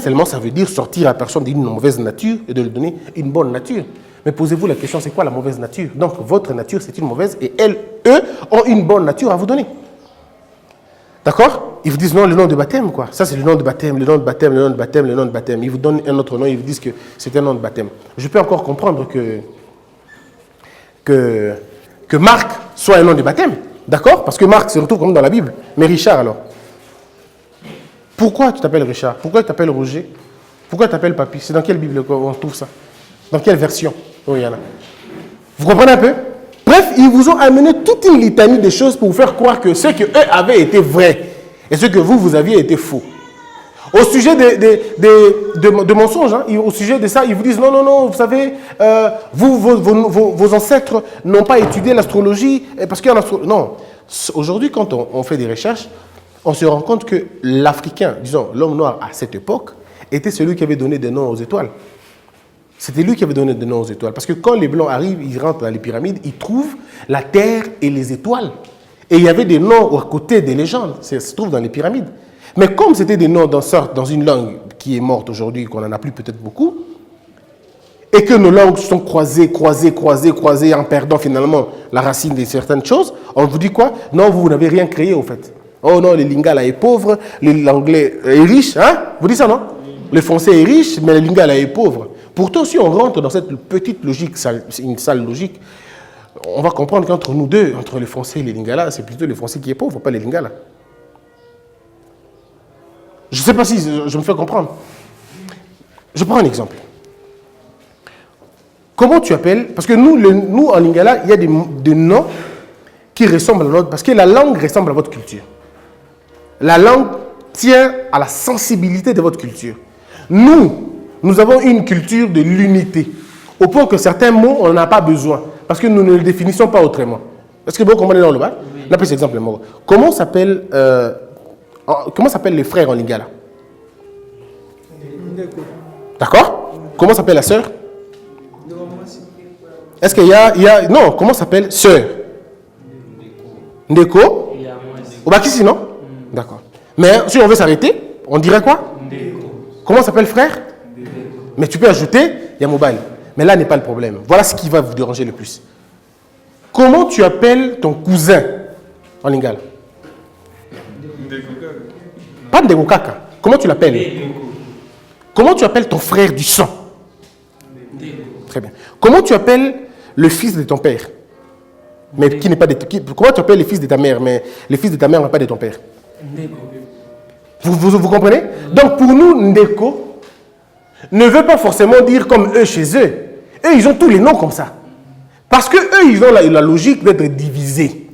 seulement, ça veut dire sortir à la personne d'une mauvaise nature et de lui donner une bonne nature. Mais posez-vous la question, c'est quoi la mauvaise nature? Donc, votre nature, c'est une mauvaise et eux ont une bonne nature à vous donner. D'accord? Ils vous disent non, le nom de baptême, quoi. Ça, c'est le nom de baptême, le nom de baptême, le nom de baptême, le nom de baptême. Ils vous donnent un autre nom, ils vous disent que c'est un nom de baptême. Je peux encore comprendre que Marc soit un nom de baptême. D'accord? Parce que Marc se retrouve comme dans la Bible. Mais Richard, alors? Pourquoi tu t'appelles Richard? Pourquoi tu t'appelles Roger? Pourquoi tu t'appelles Papy? C'est dans quelle Bible on trouve ça? Dans quelle version? Oh, il y en a. Vous comprenez un peu? Bref, ils vous ont amené toute une litanie de choses pour vous faire croire que ce qu'eux avaient été vrai et ce que vous aviez été faux. Au sujet de mensonges, hein, au sujet de ça, ils vous disent non, vous savez, vos ancêtres n'ont pas étudié l'astrologie parce qu'il y a non. Aujourd'hui, quand on fait des recherches, on se rend compte que l'Africain, disons l'homme noir à cette époque, était celui qui avait donné des noms aux étoiles. C'était lui qui avait donné des noms aux étoiles. Parce que quand les Blancs arrivent, ils rentrent dans les pyramides, ils trouvent la terre et les étoiles. Et il y avait des noms à côté des légendes. Ça se trouve dans les pyramides. Mais comme c'était des noms dans une langue qui est morte aujourd'hui, qu'on n'en a plus peut-être beaucoup, et que nos langues sont croisées, en perdant finalement la racine de certaines choses, on vous dit quoi? Non, vous n'avez rien créé, au fait. Oh non, le Lingala est pauvre, l'anglais est riche, hein? Vous dites ça, non? Le français est riche, mais le Lingala est pauvre. Pourtant, si on rentre dans cette petite logique, une sale logique, on va comprendre qu'entre nous deux, entre les Français et les Lingala, c'est plutôt le Français qui est pauvre, pas les Lingala. Je ne sais pas si je me fais comprendre. Je prends un exemple. Comment tu appelles? Parce que nous en Lingala, il y a des noms qui ressemblent à l'autre, parce que la langue ressemble à votre culture. La langue tient à la sensibilité de votre culture. Nous avons une culture de l'unité, au point que certains mots, on n'en a pas besoin, parce que nous ne les définissons pas autrement. Est-ce que vous comprenez dans le bas? On appelle cet exemple. Comment s'appellent les frères en Lingala? D'accord? Comment s'appelle la sœur? Est-ce qu'il y a... Non, comment s'appelle sœur? Ndeko? Ou Bakissi, non? D'accord. Mais si on veut s'arrêter, on dirait quoi? Comment s'appelle frère? Mais tu peux ajouter Yamobal. Mais là n'est pas le problème. Voilà ce qui va vous déranger le plus. Comment tu appelles ton cousin en lingala? Pas Ndekokaka. Comment tu l'appelles? Comment tu appelles ton frère du sang? Très bien. Comment tu appelles le fils de ton père? Mais qui n'est pas de... Comment tu appelles le fils de ta mère? Mais le fils de ta mère n'est pas de ton père. Vous comprenez? Donc pour nous, Ndeko ne veut pas forcément dire comme eux chez eux. Eux, ils ont tous les noms comme ça. Parce que eux, ils ont la logique d'être divisés.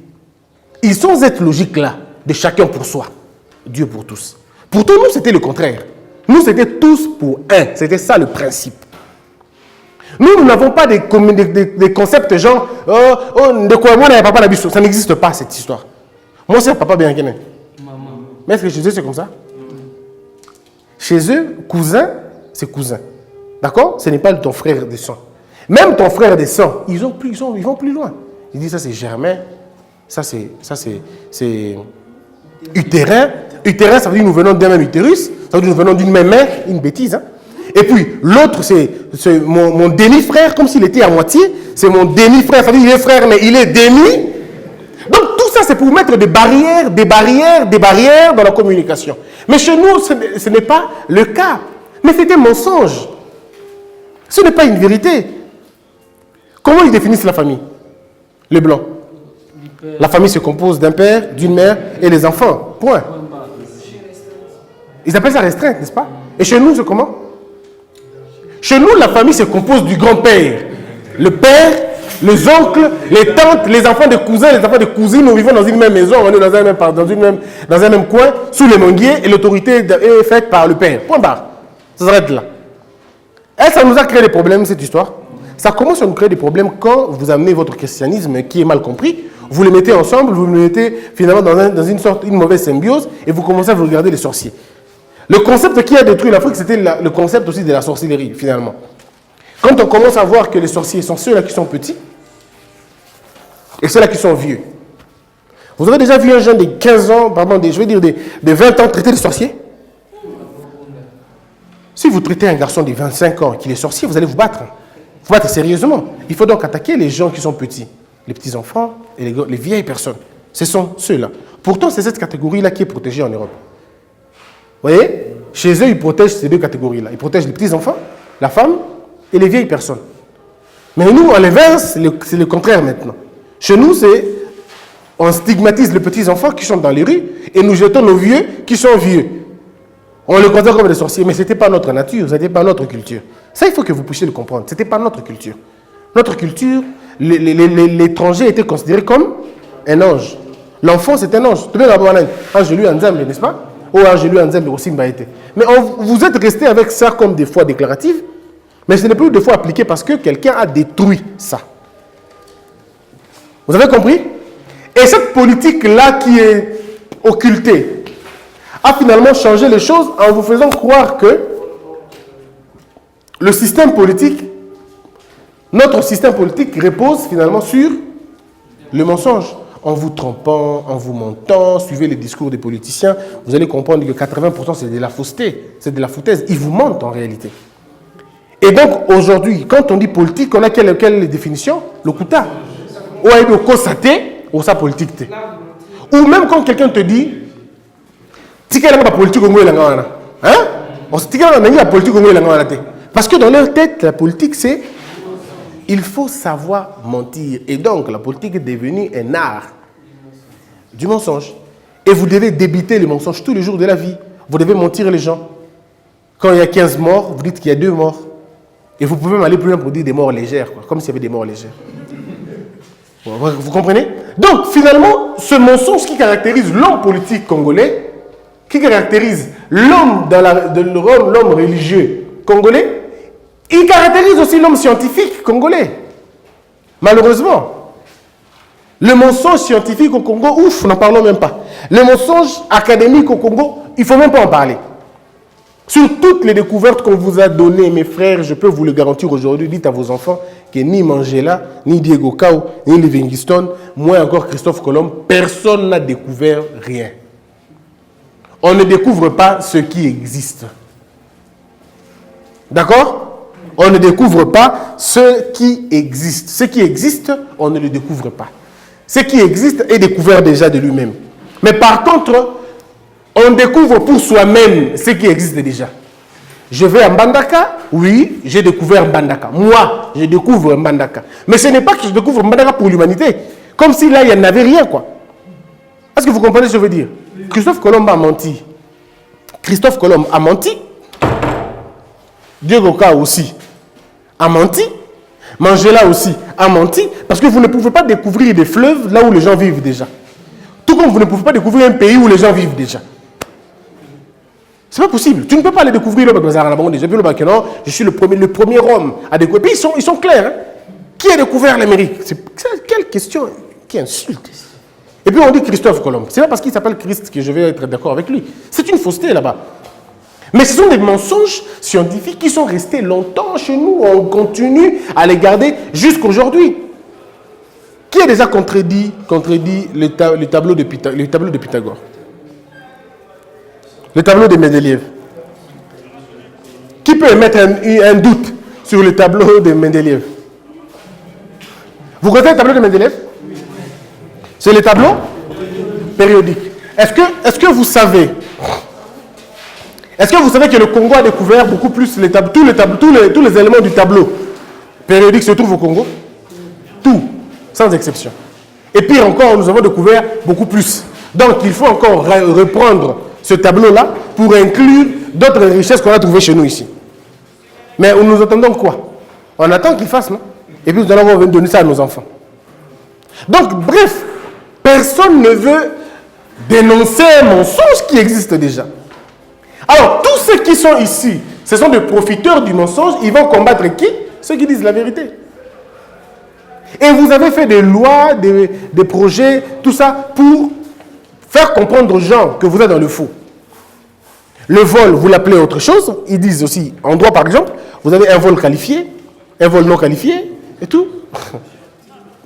Ils ont cette logique-là, de chacun pour soi, Dieu pour tous. Pourtant, nous, c'était le contraire. Nous, c'était tous pour un. C'était ça le principe. Nous n'avons pas des concepts genre Ndeko, moi, papa la. Ça n'existe pas, cette histoire. Moi, c'est papa bien maman. Mais est-ce que chez eux, c'est comme ça? Chez eux, cousin, c'est cousin. D'accord? Ce n'est pas ton frère de sang. Même ton frère de sang, ils vont plus loin. Ils disent ça c'est Germain, ça c'est utérin. Utérin, ça veut dire nous venons d'un même utérus, ça veut dire nous venons d'une même mère, une bêtise. Hein? Et puis l'autre, c'est mon demi-frère, comme s'il était à moitié. C'est mon demi-frère, ça veut dire il est frère, mais il est demi. Donc tout ça, c'est pour mettre des barrières dans la communication. Mais chez nous, ce n'est pas le cas. Mais c'est un mensonge. Ce n'est pas une vérité. Comment ils définissent la famille? Les Blancs. La famille se compose d'un père, d'une mère et des enfants. Point. Ils appellent ça restreinte, n'est-ce pas? Et chez nous, c'est comment? Chez nous, la famille se compose du grand-père. Le père, les oncles, les tantes, les enfants des cousins, les enfants des cousines. Nous vivons dans une même maison, on est dans un même coin, sous les manguiers, et l'autorité est faite par le père. Point barre. Ça s'arrête là. Et ça nous a créé des problèmes, cette histoire. Ça commence à nous créer des problèmes quand vous amenez votre christianisme qui est mal compris, vous les mettez ensemble, vous le mettez finalement dans une mauvaise symbiose et vous commencez à vous regarder les sorciers. Le concept qui a détruit l'Afrique, c'était le concept aussi de la sorcellerie, finalement. Quand on commence à voir que les sorciers sont ceux-là qui sont petits et ceux-là qui sont vieux. Vous avez déjà vu un jeune de 15 ans, pardon, je vais dire de 20 ans traiter de sorcier? Si vous traitez un garçon de 25 ans qu'il est sorcier, vous allez vous battre. Vous battre sérieusement. Il faut donc attaquer les gens qui sont petits. Les petits-enfants et les vieilles personnes. Ce sont ceux-là. Pourtant, c'est cette catégorie-là qui est protégée en Europe. Vous voyez? Chez eux, ils protègent ces deux catégories-là. Ils protègent les petits-enfants, la femme et les vieilles personnes. Mais nous, à l'inverse, c'est le contraire maintenant. Chez nous, on stigmatise les petits-enfants qui sont dans les rues et nous jetons nos vieux qui sont vieux. On les considère comme des sorciers, mais ce n'était pas notre nature, ce n'était pas notre culture. Ça, il faut que vous puissiez le comprendre. Ce n'était pas notre culture. Notre culture, l'étranger était considéré comme un ange. L'enfant, c'est un ange. Tu veux d'abord un ange lui ensemble, n'est-ce pas? Ou ange lui ensemble aussi mbaïté. Mais vous êtes resté avec ça comme des fois déclaratives, mais ce n'est plus des fois appliqué parce que quelqu'un a détruit ça. Vous avez compris? Et cette politique-là qui est occultée a finalement changé les choses en vous faisant croire que le système politique, notre système politique repose finalement sur le mensonge. En vous trompant, en vous mentant, suivez les discours des politiciens, vous allez comprendre que 80% c'est de la fausseté, c'est de la foutaise. Ils vous mentent en réalité. Et donc aujourd'hui, quand on dit politique, on a quelle définition? Le kuta. Ou le kosaté, ou sa politique. Ou même quand quelqu'un te dit, la politique hein? La politique parce que dans leur tête, la politique c'est il faut savoir mentir. Et donc, la politique est devenue un art du mensonge. Et vous devez débiter les mensonges tous les jours de la vie. Vous devez mentir les gens. Quand il y a 15 morts, vous dites qu'il y a 2 morts. Et vous pouvez même aller plus loin pour dire des morts légères, quoi, comme s'il y avait des morts légères. Vous comprenez? Donc, finalement, ce mensonge qui caractérise l'homme politique congolais, qui caractérise l'homme religieux congolais, il caractérise aussi l'homme scientifique congolais. Malheureusement. Le mensonge scientifique au Congo, ouf, n'en parlons même pas. Le mensonge académique au Congo, il ne faut même pas en parler. Sur toutes les découvertes qu'on vous a données, mes frères, je peux vous le garantir aujourd'hui, dites à vos enfants que ni Mandela, ni Diego Cao, ni Livingstone, moins encore Christophe Colomb, personne n'a découvert rien. On ne découvre pas ce qui existe. D'accord? On ne découvre pas ce qui existe. Ce qui existe, on ne le découvre pas. Ce qui existe est découvert déjà de lui-même. Mais par contre, on découvre pour soi-même ce qui existe déjà. Je vais à Mbandaka, oui, j'ai découvert Mbandaka. Moi, je découvre Mbandaka. Mais ce n'est pas que je découvre Mbandaka pour l'humanité. Comme si là, il n'y en avait rien, quoi. Est-ce que vous comprenez ce que je veux dire? Christophe Colomb a menti. Christophe Colomb a menti. Diego Cao aussi a menti. Mandela aussi a menti. Parce que vous ne pouvez pas découvrir des fleuves là où les gens vivent déjà. Tout comme vous ne pouvez pas découvrir un pays où les gens vivent déjà. C'est pas possible. Tu ne peux pas les découvrir. Je suis le premier homme à découvrir. Et puis ils sont clairs. Hein? Qui a découvert l'Amérique? Quelle question, qui insulte. Et puis on dit Christophe Colomb. C'est pas parce qu'il s'appelle Christ que je vais être d'accord avec lui. C'est une fausseté là-bas. Mais ce sont des mensonges scientifiques qui sont restés longtemps chez nous. On continue à les garder jusqu'aujourd'hui. Qui a déjà contredit le tableau de Pythagore? Le tableau de Mendeleïev. Qui peut émettre un doute sur le tableau de Mendeleïev? Vous connaissez le tableau de Mendeleïev? C'est le tableau périodique. Est-ce que vous savez que le Congo a découvert beaucoup plus tous les éléments du tableau périodique se trouvent au Congo? Tout, sans exception. Et pire encore, nous avons découvert beaucoup plus. Donc, il faut encore reprendre ce tableau-là pour inclure d'autres richesses qu'on a trouvées chez nous ici. Mais nous attendons quoi? On attend qu'ils fassent, non? Et puis nous allons donner ça à nos enfants. Donc, bref, personne ne veut dénoncer un mensonge qui existe déjà. Alors, tous ceux qui sont ici, ce sont des profiteurs du mensonge. Ils vont combattre qui? Ceux qui disent la vérité. Et vous avez fait des lois, des projets, tout ça, pour faire comprendre aux gens que vous êtes dans le faux. Le vol, vous l'appelez autre chose. Ils disent aussi, en droit par exemple, vous avez un vol qualifié, un vol non qualifié, et tout.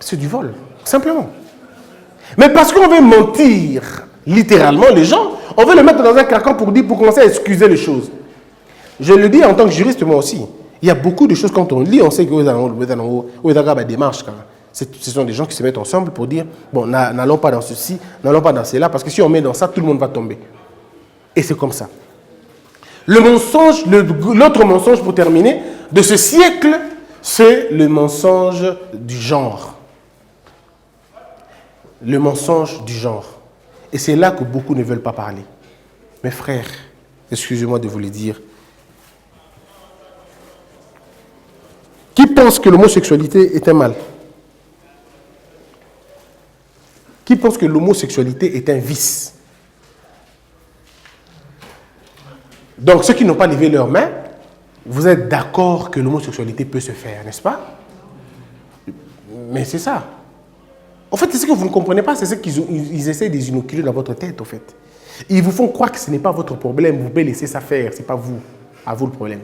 C'est du vol, simplement. Mais parce qu'on veut mentir littéralement les gens, on veut les mettre dans un carcan pour commencer à excuser les choses. Je le dis en tant que juriste, moi aussi. Il y a beaucoup de choses, quand on lit, on sait que vous avez des démarches. Ce sont des gens qui se mettent ensemble pour dire, bon, n'allons pas dans ceci, n'allons pas dans cela, parce que si on met dans ça, tout le monde va tomber. Et c'est comme ça. Le mensonge, l'autre mensonge pour terminer, de ce siècle, c'est le mensonge du genre. Le mensonge du genre. Et c'est là que beaucoup ne veulent pas parler. Mes frères, excusez-moi de vous le dire, qui pense que l'homosexualité est un mal? Qui pense que l'homosexualité est un vice? Donc, ceux qui n'ont pas levé leurs mains, vous êtes d'accord que l'homosexualité peut se faire, n'est-ce pas? Mais c'est ça. En fait, c'est ce que vous ne comprenez pas, c'est ce qu'ils essaient de inoculer dans votre tête, en fait. Ils vous font croire que ce n'est pas votre problème, vous pouvez laisser ça faire, ce n'est pas vous, à vous le problème.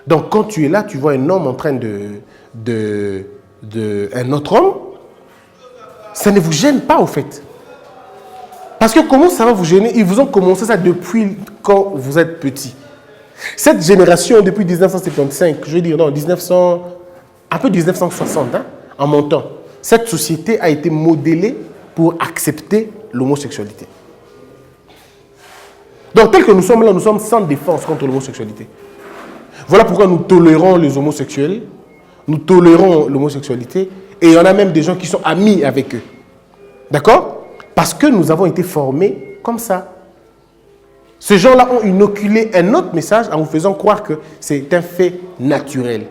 Donc, quand tu es là, tu vois un homme en train un autre homme, ça ne vous gêne pas, au fait. Parce que comment ça va vous gêner? Ils vous ont commencé ça depuis quand vous êtes petit. Cette génération, depuis 1975, je veux dire, non, un peu 1960, hein, en montant, cette société a été modélée pour accepter l'homosexualité. Donc, tel que nous sommes là, nous sommes sans défense contre l'homosexualité. Voilà pourquoi nous tolérons les homosexuels, nous tolérons l'homosexualité, et il y en a même des gens qui sont amis avec eux. D'accord? Parce que nous avons été formés comme ça. Ces gens-là ont inoculé un autre message en vous faisant croire que c'est un fait naturel.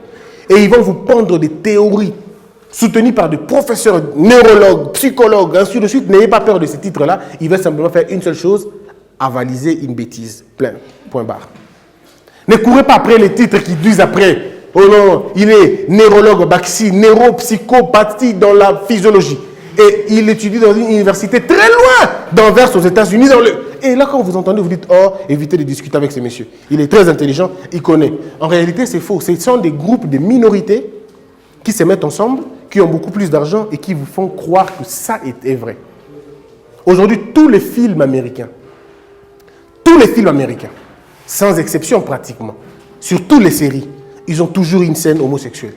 Et ils vont vous pondre des théories soutenues par des professeurs, neurologues, psychologues, ainsi de suite. N'ayez pas peur de ces titres-là. Ils veulent simplement faire une seule chose, avaliser une bêtise. Plein. Point barre. Ne courez pas après les titres qui disent après, oh non, il est neurologue, baxi, neuropsychopathie dans la physiologie. Et il étudie dans une université très loin d'Anvers aux États-Unis. Et là, quand vous entendez, vous dites, oh, évitez de discuter avec ces messieurs. Il est très intelligent, il connaît. En réalité, c'est faux. Ce sont des groupes de minorités qui se mettent ensemble, qui ont beaucoup plus d'argent et qui vous font croire que ça est vrai. Aujourd'hui, tous les films américains, sans exception pratiquement, sur toutes les séries, ils ont toujours une scène homosexuelle.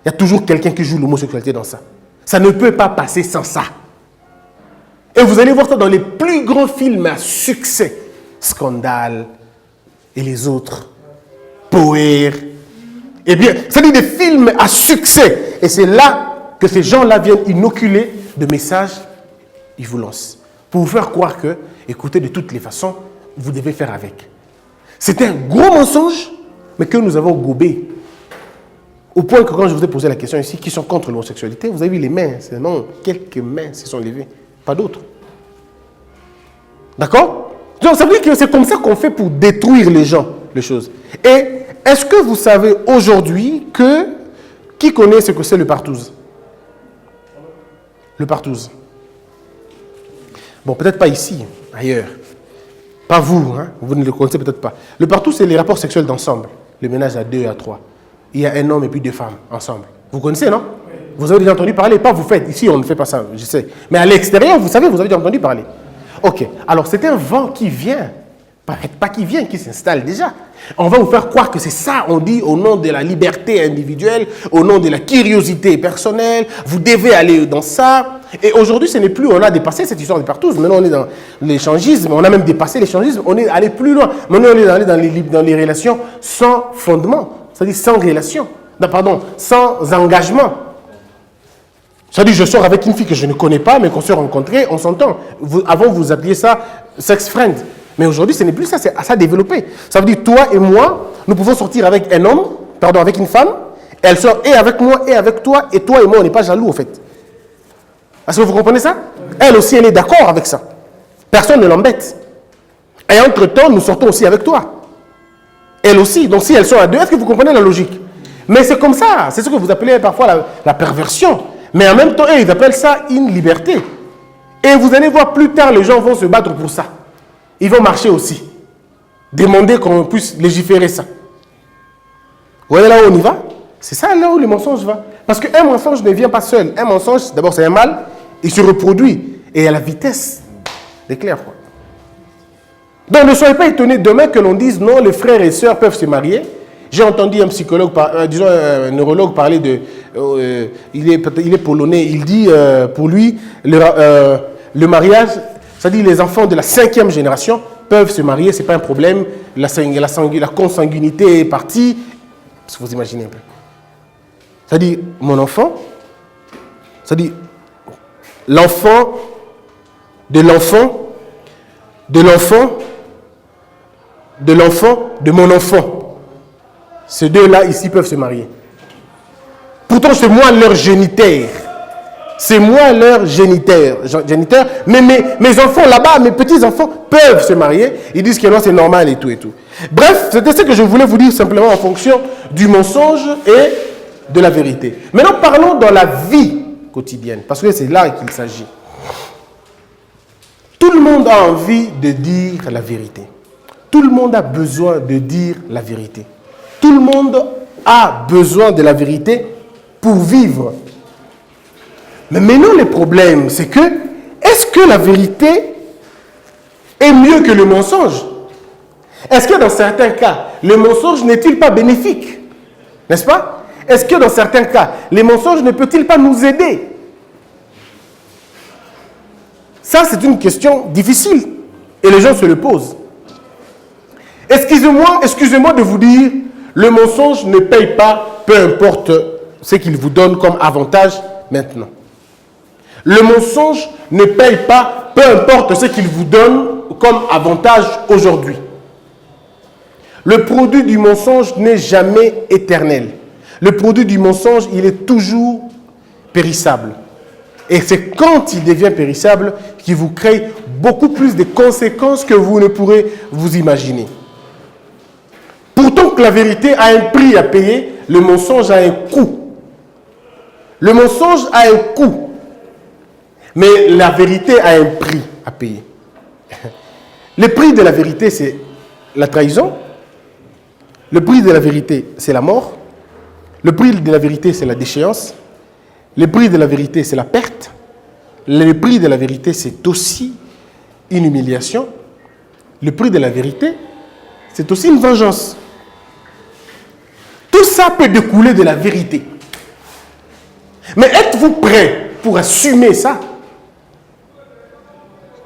Il y a toujours quelqu'un qui joue l'homosexualité dans ça. Ça ne peut pas passer sans ça. Et vous allez voir ça dans les plus grands films à succès. Scandale et les autres. Power. Eh bien, ça dit des films à succès. Et c'est là que ces gens-là viennent inoculer de messages. Ils vous lancent. Pour vous faire croire que, écoutez, de toutes les façons, vous devez faire avec. C'est un gros mensonge, mais que nous avons gobé. Au point que quand je vous ai posé la question ici, qui sont contre l'homosexualité, vous avez vu les mains, seulement quelques mains se sont levées, pas d'autres. D'accord? Donc ça veut dire que c'est comme ça qu'on fait pour détruire les gens, les choses. Et est-ce que vous savez aujourd'hui qui connaît ce que c'est le partouze? Le partouze. Bon, peut-être pas ici, ailleurs. Pas vous, hein? Vous ne le connaissez peut-être pas. Le partouze, c'est les rapports sexuels d'ensemble. Le ménage à 2 et à 3. Il y a un homme et puis 2 femmes ensemble. Vous connaissez, non? Vous avez déjà entendu parler. Pas vous faites. Ici, on ne fait pas ça, je sais. Mais à l'extérieur, vous savez, vous avez déjà entendu parler. Ok. Alors, c'est un vent qui vient. Pas qui vient, qui s'installe déjà. On va vous faire croire que c'est ça, on dit, au nom de la liberté individuelle, au nom de la curiosité personnelle. Vous devez aller dans ça. Et aujourd'hui, ce n'est plus, on a dépassé cette histoire de partouze. Maintenant, on est dans l'échangisme. On a même dépassé l'échangisme. On est allé plus loin. Maintenant, on est allé dans les relations sans fondement. C'est-à-dire sans relation, sans engagement. C'est-à-dire je sors avec une fille que je ne connais pas, mais qu'on s'est rencontrés, on s'entend. Avant, vous appeliez ça sex friend. Mais aujourd'hui, ce n'est plus ça, c'est à ça développé. Ça veut dire toi et moi, nous pouvons sortir avec un homme, avec une femme, elle sort et avec moi et avec toi, et toi et moi, on n'est pas jaloux, en fait. Est-ce que vous comprenez ça? Elle aussi, elle est d'accord avec ça. Personne ne l'embête. Et entre-temps, nous sortons aussi avec toi. Elle aussi. Donc si elles sont à 2, est-ce que vous comprenez la logique? Mais c'est comme ça. C'est ce que vous appelez parfois la perversion. Mais en même temps, ils appellent ça une liberté. Et vous allez voir plus tard, les gens vont se battre pour ça. Ils vont marcher aussi. Demander qu'on puisse légiférer ça. Vous voyez là où on y va? C'est ça là où le mensonge va. Parce qu'un mensonge ne vient pas seul. Un mensonge, d'abord c'est un mal, il se reproduit. Et à la vitesse d'éclair, quoi. Donc ne soyez pas étonnés demain que l'on dise non, les frères et sœurs peuvent se marier. J'ai entendu un psychologue, disons un neurologue parler de... il est polonais, il dit pour lui, le mariage, c'est-à-dire les enfants de la 5e génération peuvent se marier, ce n'est pas un problème, la consanguinité est partie. Vous imaginez un peu. C'est-à-dire, mon enfant, c'est-à-dire l'enfant de l'enfant de l'enfant de l'enfant de mon enfant. Ces deux-là ici peuvent se marier. Pourtant, c'est moi leur géniteur. C'est moi leur géniteur. Mais mes enfants là-bas, mes petits-enfants peuvent se marier. Ils disent que non, c'est normal et tout et tout. Bref, c'était ce que je voulais vous dire simplement en fonction du mensonge et de la vérité. Maintenant, parlons dans la vie quotidienne, parce que c'est là qu'il s'agit. Tout le monde a envie de dire la vérité. Tout le monde a besoin de dire la vérité. Tout le monde a besoin de la vérité pour vivre. Mais maintenant, le problème, c'est que, est-ce que la vérité est mieux que le mensonge? Est-ce que dans certains cas, le mensonge n'est-il pas bénéfique? N'est-ce pas? Est-ce que dans certains cas, les mensonges ne peuvent-ils pas nous aider? Ça, c'est une question difficile. Et les gens se le posent. Excusez-moi de vous dire, le mensonge ne paye pas, peu importe ce qu'il vous donne comme avantage maintenant. Le mensonge ne paye pas, peu importe ce qu'il vous donne comme avantage aujourd'hui. Le produit du mensonge n'est jamais éternel. Le produit du mensonge, il est toujours périssable. Et c'est quand il devient périssable qu'il vous crée beaucoup plus de conséquences que vous ne pourrez vous imaginer. Pourtant que la vérité a un prix à payer, le mensonge a un coût. Le mensonge a un coût. Mais la vérité a un prix à payer. Le prix de la vérité, c'est la trahison. Le prix de la vérité, c'est la mort. Le prix de la vérité, c'est la déchéance. Le prix de la vérité, c'est la perte. Le prix de la vérité, c'est aussi une humiliation. Le prix de la vérité, c'est aussi une vengeance. Tout ça peut découler de la vérité. Mais êtes-vous prêts pour assumer ça?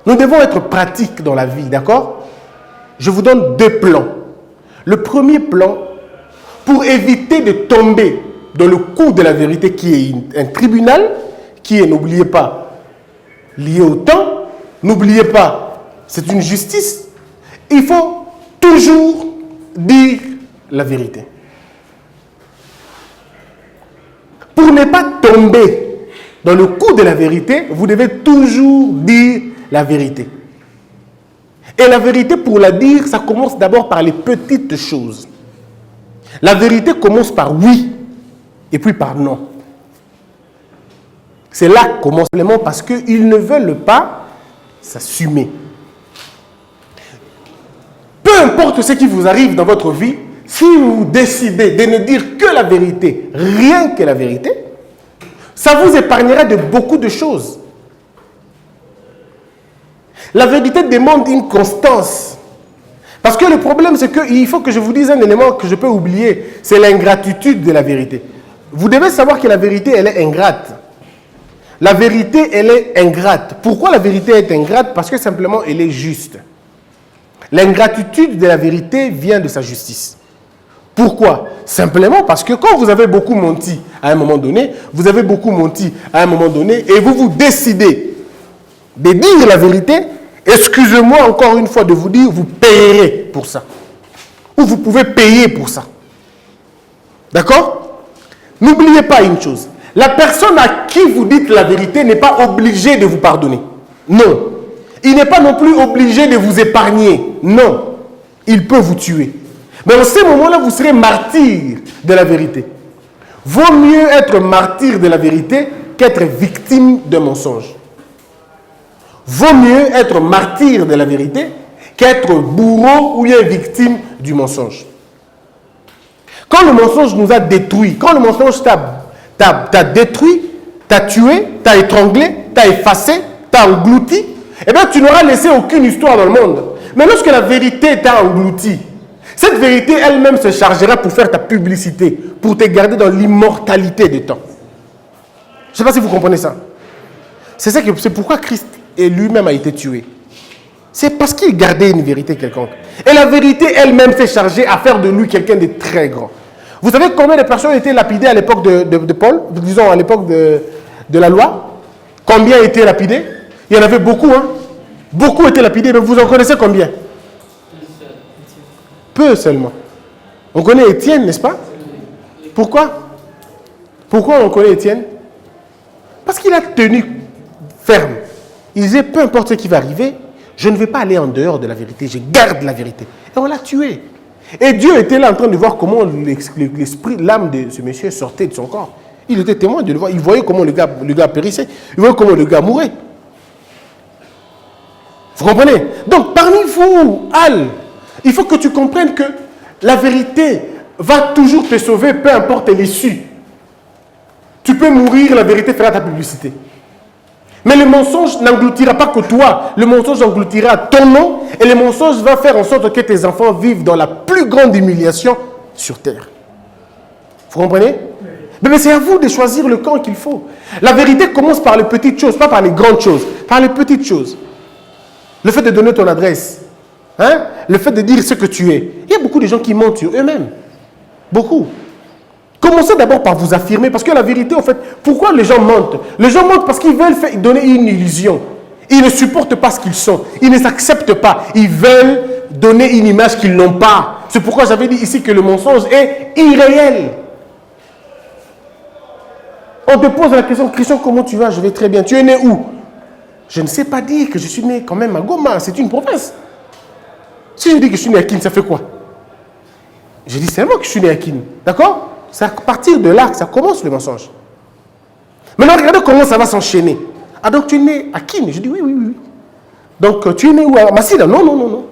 Nous devons être pratiques dans la vie, d'accord? Je vous donne 2 plans. Le premier plan, pour éviter de tomber dans le coup de la vérité qui est un tribunal, qui est, n'oubliez pas, lié au temps, n'oubliez pas, c'est une justice, il faut toujours dire la vérité. Pour ne pas tomber dans le coup de la vérité, vous devez toujours dire la vérité. Et la vérité, pour la dire, ça commence d'abord par les petites choses. La vérité commence par oui, et puis par non. C'est là que commence simplement parce qu'ils ne veulent pas s'assumer. Peu importe ce qui vous arrive dans votre vie, si vous décidez de ne dire que la vérité, rien que la vérité, ça vous épargnera de beaucoup de choses. La vérité demande une constance. Parce que le problème, c'est qu'il faut que je vous dise un élément que je peux oublier, c'est l'ingratitude de la vérité. Vous devez savoir que la vérité, elle est ingrate. La vérité, elle est ingrate. Pourquoi la vérité est ingrate? Parce que simplement, elle est juste. L'ingratitude de la vérité vient de sa justice. Pourquoi? Simplement parce que quand vous avez beaucoup menti à un moment donné, et vous vous décidez de dire la vérité, excusez-moi encore une fois de vous dire, vous payerez pour ça. Ou vous pouvez payer pour ça. D'accord? N'oubliez pas une chose. La personne à qui vous dites la vérité n'est pas obligée de vous pardonner. Non. Il n'est pas non plus obligé de vous épargner. Non. Il peut vous tuer. Mais en ce moment-là, vous serez martyr de la vérité. Vaut mieux être martyr de la vérité qu'être victime d'un mensonge. Vaut mieux être martyr de la vérité qu'être bourreau ou bien victime du mensonge. Quand le mensonge nous a détruits, quand le mensonge t'a détruit, t'a tué, t'a étranglé, t'a effacé, t'a englouti, eh bien tu n'auras laissé aucune histoire dans le monde. Mais lorsque la vérité t'a englouti, cette vérité elle-même se chargera pour faire ta publicité, pour te garder dans l'immortalité des temps. Je ne sais pas si vous comprenez ça. C'est pourquoi Christ lui-même a été tué. C'est parce qu'il gardait une vérité quelconque. Et la vérité elle-même s'est chargée à faire de lui quelqu'un de très grand. Vous savez combien de personnes étaient lapidées à l'époque de Paul, disons à l'époque de la loi? Combien étaient lapidés? Il y en avait beaucoup, hein? Beaucoup étaient lapidés, mais vous en connaissez combien? Peu seulement. On connaît Étienne, n'est-ce pas? Pourquoi? Pourquoi on connaît Étienne? Parce qu'il a tenu ferme. Il disait, peu importe ce qui va arriver, je ne vais pas aller en dehors de la vérité, je garde la vérité. Et on l'a tué. Et Dieu était là en train de voir comment l'esprit, l'âme de ce monsieur sortait de son corps. Il était témoin de le voir. Il voyait comment le gars périssait. Il voyait comment le gars mourait. Vous comprenez? Donc, parmi vous, Al, il faut que tu comprennes que la vérité va toujours te sauver, peu importe l'issue. Tu peux mourir, la vérité fera ta publicité. Mais le mensonge n'engloutira pas que toi. Le mensonge engloutira ton nom et le mensonge va faire en sorte que tes enfants vivent dans la plus grande humiliation sur terre. Vous comprenez? Mais c'est à vous de choisir le camp qu'il faut. La vérité commence par les petites choses, pas par les grandes choses, par les petites choses. Le fait de donner ton adresse, hein? Le fait de dire ce que tu es. Il y a beaucoup de gens qui mentent sur eux-mêmes. Beaucoup. Commencez d'abord par vous affirmer, parce que la vérité, en fait, pourquoi les gens mentent? Les gens mentent parce qu'ils veulent donner une illusion. Ils ne supportent pas ce qu'ils sont. Ils ne s'acceptent pas. Ils veulent donner une image qu'ils n'ont pas. C'est pourquoi j'avais dit ici que le mensonge est irréel. On te pose la question, Christian, comment tu vas? Je vais très bien. Tu es né où? Je ne sais pas dire que je suis né quand même à Goma. C'est une province. Si je dis que je suis né à Kin, ça fait quoi? Je dis seulement que je suis né à Kin. D'accord? C'est à partir de là que ça commence le mensonge. Maintenant, regardez comment ça va s'enchaîner. Ah, donc tu es né à Kin? Je dis oui, oui, oui. Donc tu es né où? À Massila? Non, non, non, non.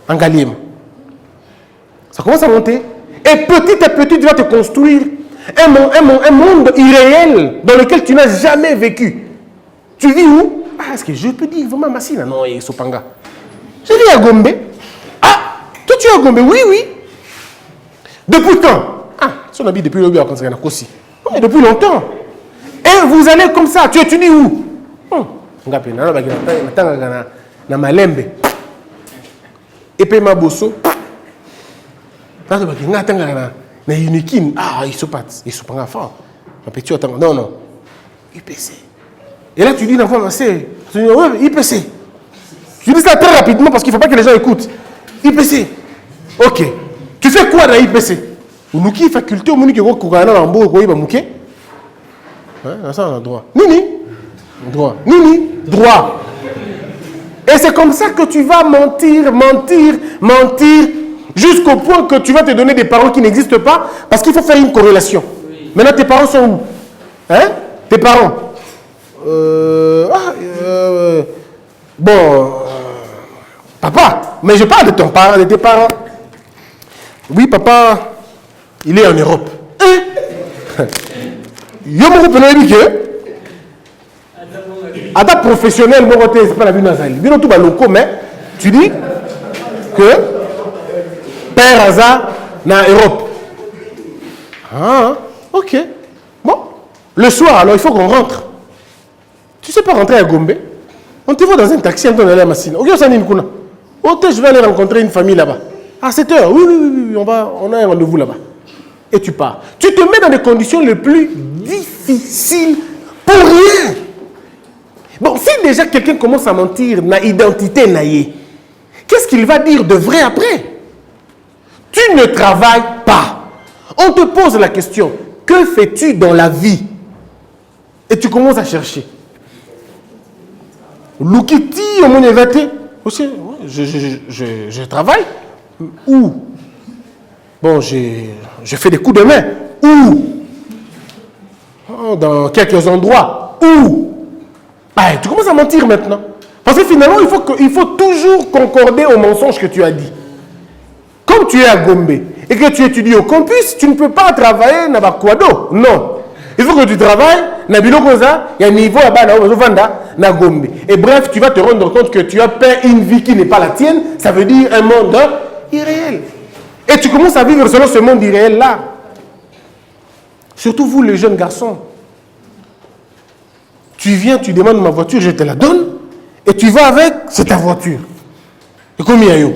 En Galiem. Ça commence à monter. Et petit à petit, tu vas te construire un monde irréel dans lequel tu n'as jamais vécu. Tu vis où? Ah, est-ce que je peux dire vraiment Massila? Non, et Sopanga. Je vis à Gombe. Ah, toi tu es à Gombe? Oui, oui. Depuis quand? Ah, son habit depuis le bureau quand c'est aussi. Oui, depuis longtemps. Et vous allez comme ça. Tu étudies où? Na Malembe. Et puis ma bosso. Na Unikin. Ah, ils sont pas fort. Un petit attends. Non, non. IPC. Et là, tu dis l'enfant, c'est. Tu dis, ouais, IPC. Je dis ça très rapidement parce qu'il ne faut pas que les gens écoutent. IPC. Ok. Tu fais quoi dans IPC? Ou qui faculté au Monique Kourana Lambo, Koïba Mouké? Ça, on a droit. Nini. Droit. Nini. Droit. Et c'est comme ça que tu vas mentir, jusqu'au point que tu vas te donner des paroles qui n'existent pas parce qu'il faut faire une corrélation. Oui. Maintenant, tes parents sont où? Hein? Tes parents? Papa, mais je parle de ton parent, de tes parents. Oui, papa, il est en Europe. Yo me rappelle que à ta professionnelle, c'est pas la vie nazali. Bien tout baloko, mais tu dis que Père Hazard na Europe. Ah, ok. Bon, le soir, alors il faut qu'on rentre. Tu sais pas rentrer à Gombe? On te voit dans un taxi, on aller à Massina. Ok, je vais aller rencontrer une famille là-bas. À 7 heures, oui, on a un rendez-vous là-bas. Et tu pars. Tu te mets dans des conditions les plus difficiles pour rien. Bon, si déjà quelqu'un commence à mentir, na identité naïe, qu'est-ce qu'il va dire de vrai après? Tu ne travailles pas. On te pose la question, que fais-tu dans la vie? Et tu commences à chercher. Loukiti, je travaille. Où? Bon, je fais des coups de main. Où? Oh, dans quelques endroits. Où? Ben, tu commences à mentir maintenant. Parce que finalement, il faut toujours concorder au mensonge que tu as dit. Comme tu es à Gombe et que tu étudies au campus, tu ne peux pas travailler à Bakwado. Non. Il faut que tu travailles na bilokoza, il y a un niveau na gombe. Et bref, tu vas te rendre compte que tu as peint une vie qui n'est pas la tienne, ça veut dire un monde irréel. Et tu commences à vivre selon ce monde irréel-là. Surtout vous, les jeunes garçons. Tu viens, tu demandes ma voiture, je te la donne, et tu vas avec, c'est ta voiture. Et combien yo?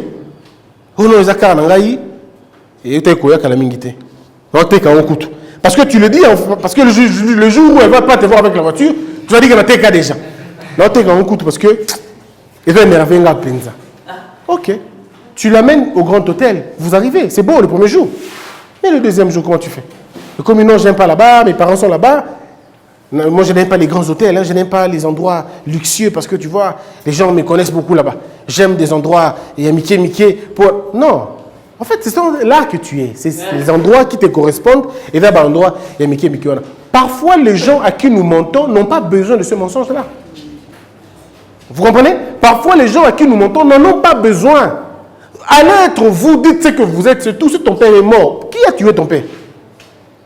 Parce que tu le dis, parce que le jour où elle ne va pas te voir avec la voiture, tu vas dire qu'elle va t'aider déjà. Parce que elle va énerver un penza. Ok. Tu l'amènes au grand hôtel, vous arrivez, c'est beau le premier jour. Mais le deuxième jour, comment tu fais? Et comme non, je n'aime pas là-bas, mes parents sont là-bas. Moi, je n'aime pas les grands hôtels, hein, je n'aime pas les endroits luxueux parce que tu vois, les gens me connaissent beaucoup là-bas. J'aime des endroits, il y a Mickey. Non. En fait, c'est là que tu es. C'est les endroits qui te correspondent. Et là, endroit, il y a Mickey. Parfois, les gens à qui nous mentons n'ont pas besoin de ce mensonge-là. Vous comprenez? Parfois, les gens à qui nous mentons n'en ont pas besoin. À l'être, vous dites ce que vous êtes, c'est tout. Si ton père est mort, qui a tué ton père?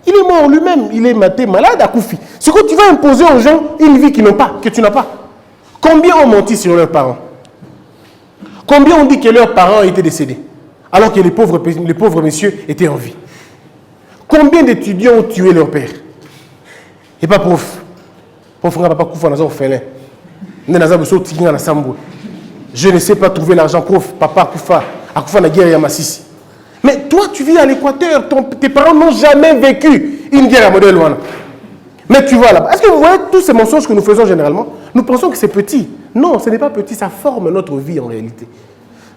Il est mort lui-même. Il est malade à Koufi. C'est que tu vas imposer aux gens une vie qu'ils n'ont pas, que tu n'as pas. Combien ont menti sur leurs parents? Combien ont dit que leurs parents étaient décédés alors que les pauvres messieurs étaient en vie? Combien d'étudiants ont tué leur père? Et pas prof. Prof n'a pas Koufa, orphelin. Je ne sais pas trouver l'argent, prof, papa Koufa, à Koufa na guerre Yamassisi. Mais toi, tu vis à l'Équateur, tes parents n'ont jamais vécu une guerre à modèle Luana. Mais tu vois là, est-ce que vous voyez tous ces mensonges que nous faisons généralement? Nous pensons que c'est petit. Non, ce n'est pas petit, ça forme notre vie en réalité.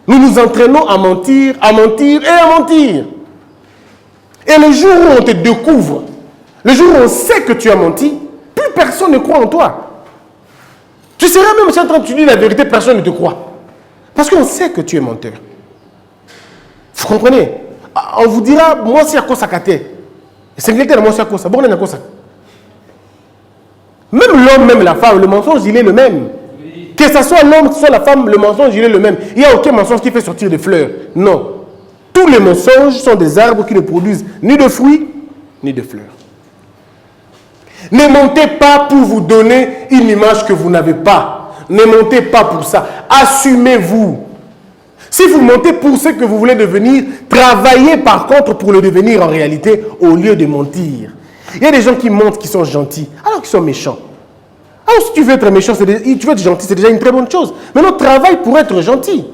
Nous nous entraînons à mentir et à mentir. Et le jour où on te découvre, le jour où on sait que tu as menti, plus personne ne croit en toi. Tu seras même si en train de te dire la vérité, personne ne te croit. Parce qu'on sait que tu es menteur. Vous comprenez? On vous dira, moi c'est à quoi ça kate. C'est Angleterre, moi c'est à quoi ça. Bon, on est à quoi ça. Même l'homme, même la femme, le mensonge, il est le même. Oui. Que ce soit l'homme, que ce soit la femme, le mensonge, il est le même. Il n'y a aucun mensonge qui fait sortir des fleurs. Non. Tous les mensonges sont des arbres qui ne produisent ni de fruits, ni de fleurs. Ne mentez pas pour vous donner une image que vous n'avez pas. Ne mentez pas pour ça. Assumez-vous. Si vous mentez pour ce que vous voulez devenir, travaillez par contre pour le devenir en réalité au lieu de mentir. Il y a des gens qui mentent, qui sont gentils, alors qu'ils sont méchants. Alors si tu veux être méchant, tu veux être gentil, c'est déjà une très bonne chose. Maintenant, travaille pour être gentil.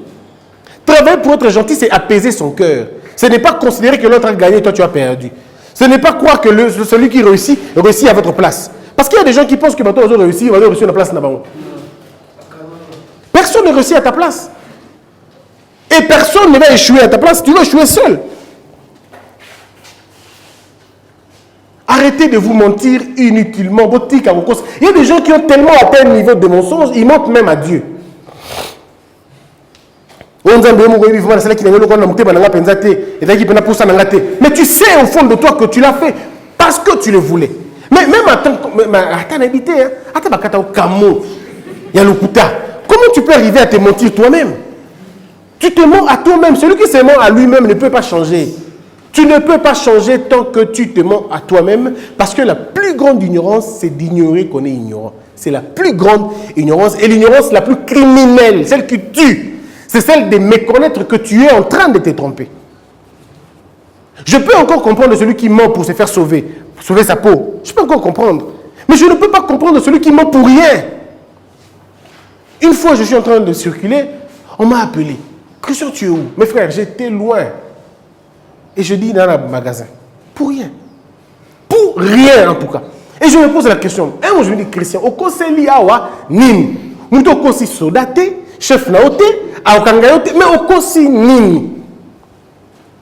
Travailler pour être gentil, c'est apaiser son cœur. Ce n'est pas considérer que l'autre a gagné et toi tu as perdu. Ce n'est pas croire que celui qui réussit à votre place. Parce qu'il y a des gens qui pensent que maintenant, ils ont réussi, ils vont réussir la place là-bas. Personne ne réussit à ta place. Et personne ne va échouer à ta place, tu vas échouer seul. Arrêtez de vous mentir inutilement. Il y a des gens qui ont tellement atteint le niveau de mensonge, ils mentent même à Dieu. Mais tu sais au fond de toi que tu l'as fait parce que tu le voulais. Mais même comment tu peux arriver à te mentir toi-même? Tu te mens à toi-même. Celui qui se ment à lui-même ne peut pas changer. Tu ne peux pas changer tant que tu te mens à toi-même, parce que la plus grande ignorance, c'est d'ignorer qu'on est ignorant. C'est la plus grande ignorance, et l'ignorance la plus criminelle, celle qui tue, c'est celle de méconnaître que tu es en train de te tromper. Je peux encore comprendre celui qui ment pour se faire sauver sa peau. Je peux encore comprendre. Mais je ne peux pas comprendre celui qui ment pour rien. Une fois, je suis en train de circuler, on m'a appelé. Christian, tu es où? Mes frères, j'étais loin. Et je dis dans le magasin, pour rien. Pour rien en tout cas. Et je me pose la question. Un jour, je me dis, Christian, au conseil awa nini. Nous au conseil sodaté, chef naoté, aokangayoté, mais au conseil nini.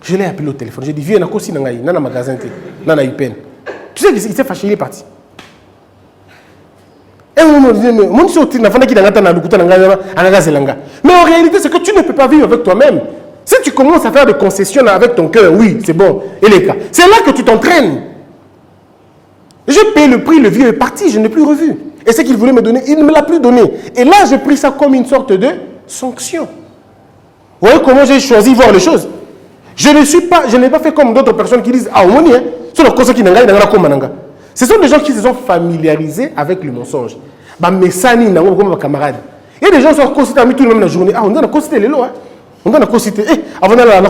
Je l'ai appelé au téléphone. J'ai dit, viens, dans le magasin, dans la IPN. Tu sais qu'il s'est fâché, il est parti. Et on me dit, mais en réalité, c'est que tu ne peux pas vivre avec toi-même. Si tu commences à faire des concessions avec ton cœur, oui, c'est bon, et les cas. C'est là que tu t'entraînes. J'ai payé le prix, le vieux est parti, je ne l'ai plus revu. Et ce qu'il voulait me donner, il ne me l'a plus donné. Et là, j'ai pris ça comme une sorte de sanction. Vous voyez comment j'ai choisi de voir les choses? Je n'ai pas fait comme d'autres personnes qui disent, ah, on est, c'est le conseil qui n'a pas comme mananga. Ce sont des gens qui se sont familiarisés avec le mensonge. Mais ça, ni comme camarade. Il y a des gens qui sont consultés tout le même la journée. Ah, on a consulté les lois. On a consulté. Avant d'aller à la